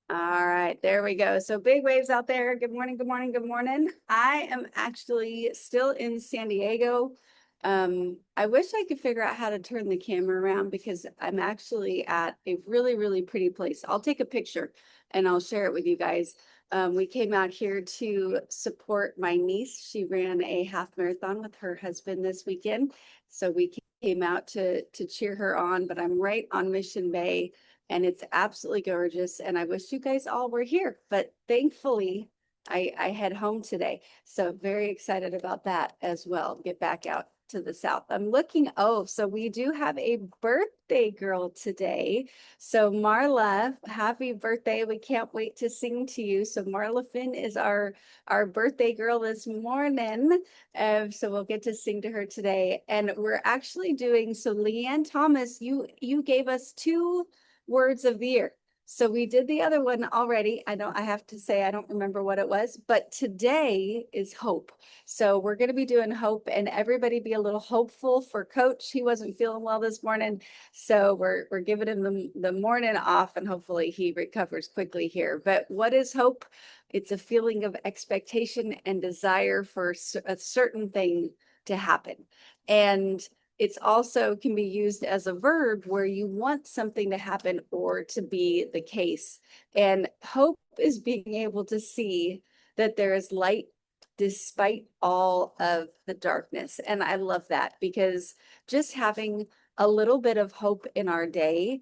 All right, there we go. So big waves out there. Good morning, good morning, good morning. I am actually still in San Diego. I wish I could figure out how to turn the camera around because I'm actually at a really, really pretty place. I'll take a picture and I'll share it with you guys. We came out here to support my niece. She ran a half marathon with her husband this weekend. So we came out to cheer her on, but I'm right on Mission Bay and it's absolutely gorgeous. And I wish you guys all were here, but thankfully I head home today. So very excited about that as well. Get back out to the south. I'm looking, oh, so we do have a birthday girl today. So Marla, happy birthday. We can't wait to sing to you. So Marla Finn is our birthday girl this morning. So we'll get to sing to her today. And we're actually doing, so Leanne Thomas, you gave us two words of the year. So we did the other one already. I have to say, I don't remember what it was, but today is hope. So we're going to be doing hope and everybody be a little hopeful for coach. He wasn't feeling well this morning. So we're giving him the morning off and hopefully he recovers quickly here. But what is hope? It's a feeling of expectation and desire for a certain thing to happen. And it's also can be used as a verb where you want something to happen or to be the case. And hope is being able to see that there is light despite all of the darkness. And I love that because just having a little bit of hope in our day,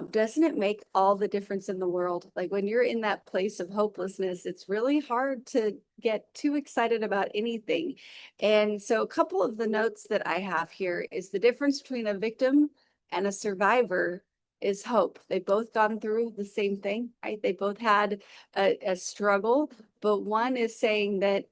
doesn't it make all the difference in the world? Like when you're in that place of hopelessness, it's really hard to get too excited about anything. And so a couple of the notes that I have here is the difference between a victim and a survivor is hope. They've both gone through the same thing, right? They both had a struggle, but one is saying that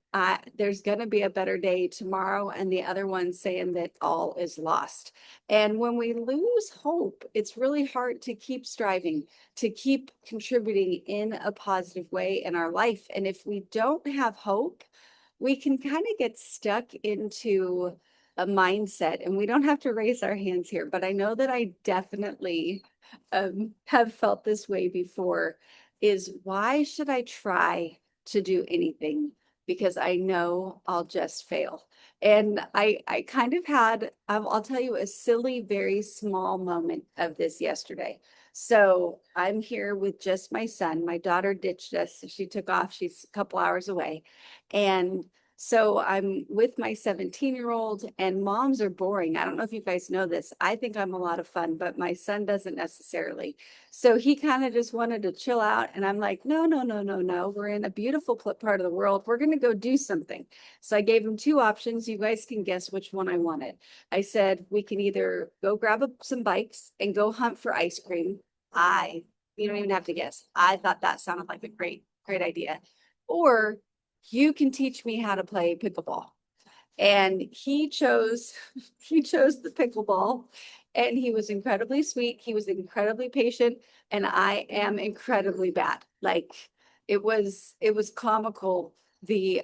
there's going to be a better day tomorrow, and the other one saying that all is lost. And when we lose hope, it's really hard to keep striving, to keep contributing in a positive way in our life. And if we don't have hope, we can kind of get stuck into a mindset, and we don't have to raise our hands here, but I know that I definitely have felt this way before is why should I try to do anything? Because I know I'll just fail. And I kind of had, I'll tell you a silly, very small moment of this yesterday. So I'm here with just my son. My daughter ditched us. She took off. She's a couple hours away. And so I'm with my 17-year-old, and moms are boring. I don't know if you guys know this. I think I'm a lot of fun, but my son doesn't necessarily. So he kind of just wanted to chill out. And I'm like, no, no, no, no, no. We're in a beautiful part of the world. We're going to go do something. So I gave him two options. You guys can guess which one I wanted. I said, we can either go grab some bikes and go hunt for ice cream. You don't even have to guess. I thought that sounded like a great, great idea. Or you can teach me how to play pickleball. And he chose he chose the pickleball, and he was incredibly sweet. He was incredibly patient, and I am incredibly bad. Like it was comical the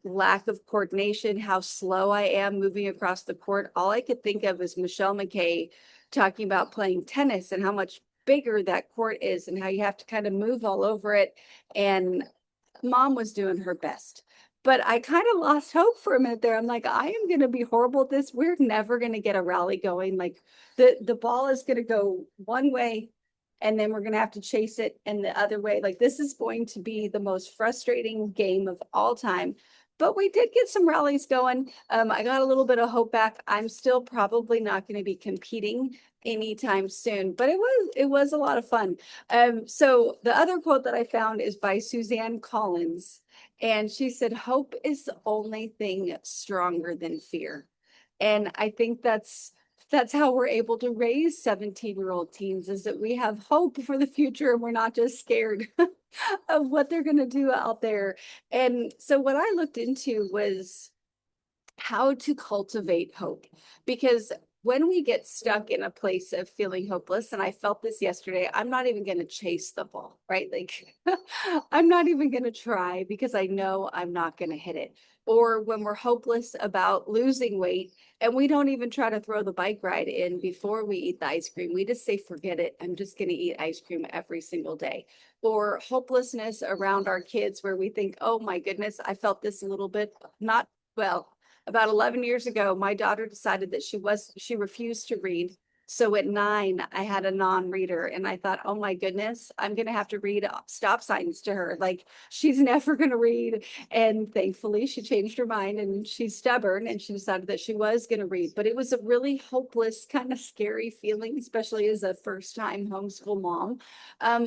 lack of coordination, how slow I am moving across the court. All I could think of is Michelle McKay talking about playing tennis and how much bigger that court is and how you have to kind of move all over it. And mom was doing her best. But I kind of lost hope for a minute there. I'm like, I am going to be horrible at this. We're never going to get a rally going. Like the ball is going to go one way and then we're going to have to chase it and the other way. Like this is going to be the most frustrating game of all time. But we did get some rallies going. I got a little bit of hope back. I'm still probably not going to be competing anytime soon, but it was a lot of fun. So the other quote that I found is by Suzanne Collins, and she said, "Hope is the only thing stronger than fear." And I think that's how we're able to raise 17-year-old teens is that we have hope for the future and we're not just scared of what they're going to do out there. And so what I looked into was how to cultivate hope because when we get stuck in a place of feeling hopeless, and I felt this yesterday, I'm not even going to chase the ball, right? Like, I'm not even going to try because I know I'm not going to hit it. Or when we're hopeless about losing weight and we don't even try to throw the bike ride in before we eat the ice cream, we just say, forget it. I'm just going to eat ice cream every single day. Or hopelessness around our kids where we think, oh my goodness, I felt this a little bit, not well. About 11 years ago, my daughter decided that she refused to read. So at 9, I had a non-reader and I thought, oh my goodness, I'm going to have to read stop signs to her. Like she's never going to read. And thankfully she changed her mind and she's stubborn and she decided that she was going to read. But it was a really hopeless, kind of scary feeling, especially as a first-time homeschool mom.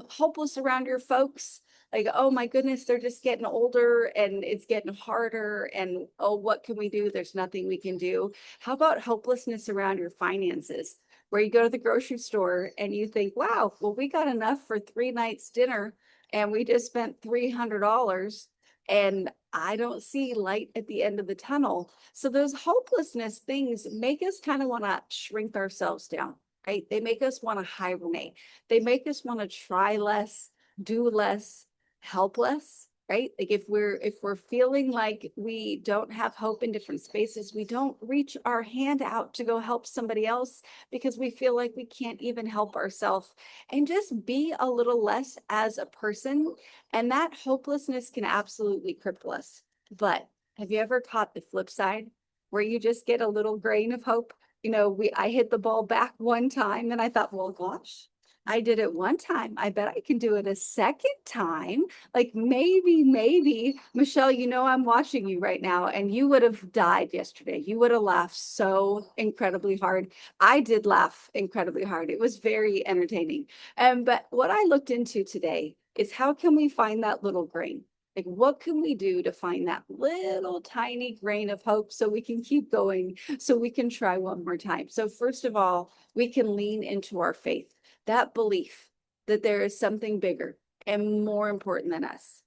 Hopeless around your folks. Like, oh my goodness, they're just getting older and it's getting harder. And oh, what can we do? There's nothing we can do. How about hopelessness around your finances, where you go to the grocery store and you think, wow, well, we got enough for 3 nights dinner and we just spent $300 and I don't see light at the end of the tunnel. So those hopelessness things make us kind of want to shrink ourselves down, right? They make us want to hibernate. They make us want to try less, do less, helpless, right? Like if we're feeling like we don't have hope in different spaces, we don't reach our hand out to go help somebody else because we feel like we can't even help ourselves, and just be a little less as a person. And that hopelessness can absolutely cripple us. But have you ever caught the flip side where you just get a little grain of hope? I hit the ball back one time and I thought, well, gosh, I did it one time. I bet I can do it a second time. Like maybe, Michelle, I'm watching you right now and you would have died yesterday. You would have laughed so incredibly hard. I did laugh incredibly hard. It was very entertaining. But what I looked into today is how can we find that little grain? Like, what can we do to find that little tiny grain of hope so we can keep going, so we can try one more time? So, first of all, we can lean into our faith, that belief that there is something bigger and more important than us.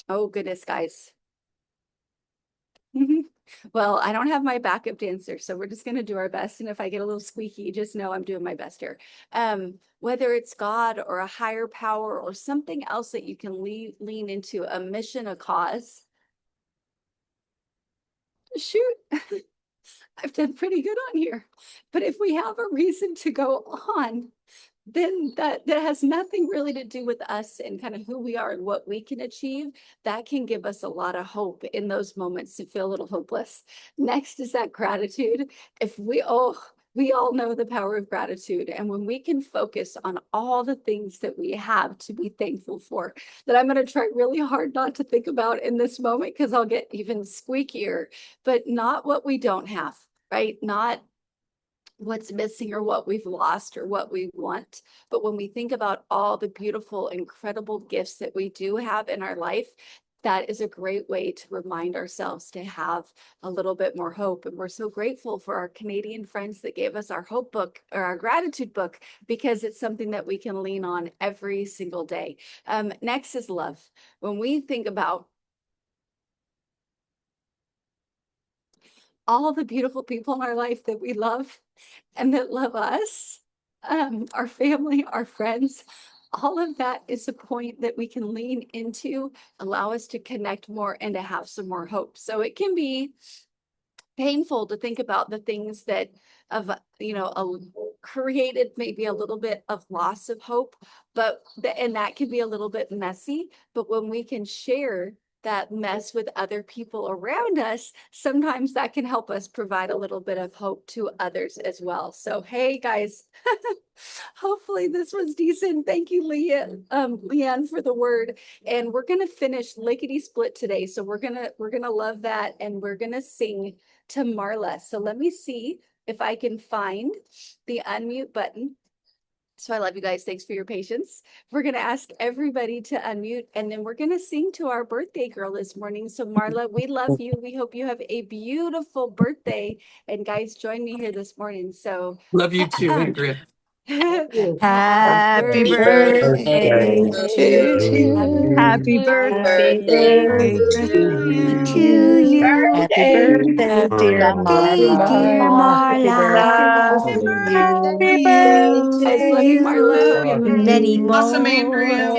Oh, goodness, guys. Well, I don't have my backup dancer, so we're just going to do our best. And if I get a little squeaky, just know I'm doing my best here. Whether it's God or a higher power or something else that you can lean into, a mission, a cause. Shoot, I've done pretty good on here. But if we have a reason to go on, then that has nothing really to do with us and kind of who we are and what we can achieve. That can give us a lot of hope in those moments to feel a little hopeless. Next is that gratitude. If we all know the power of gratitude. And when we can focus on all the things that we have to be thankful for, that I'm going to try really hard not to think about in this moment because I'll get even squeakier, but not what we don't have, right? Not what's missing or what we've lost or what we want. But when we think about all the beautiful, incredible gifts that we do have in our life, that is a great way to remind ourselves to have a little bit more hope. And we're so grateful for our Canadian friends that gave us our hope book or our gratitude book, because it's something that we can lean on every single day. Next is love. When we think about all the beautiful people in our life that we love and that love us, our family, our friends, all of that is a point that we can lean into, allow us to connect more and to have some more hope. So it can be painful to think about the things that have, created maybe a little bit of loss of hope, and that can be a little bit messy. But when we can share that mess with other people around us, sometimes that can help us provide a little bit of hope to others as well. So, hey guys, hopefully this was decent. Thank you, Leanne, for the word. And we're gonna finish lickety split today. So we're gonna love that, and we're gonna sing to Marla. So let me see if I can find the unmute button. So I love you guys. Thanks for your patience. We're going to ask everybody to unmute, and then we're going to sing to our birthday girl this morning. So Marla, we love you. We hope you have a beautiful birthday. And guys, join me here this morning. So love you too, Ingrid. Happy birthday to you. Happy birthday to you. birthday, dear Marla. Dear Happy Marla. birthday to Happy you. birthday I love you, Marla. to you. Many more. Awesome, Andrea.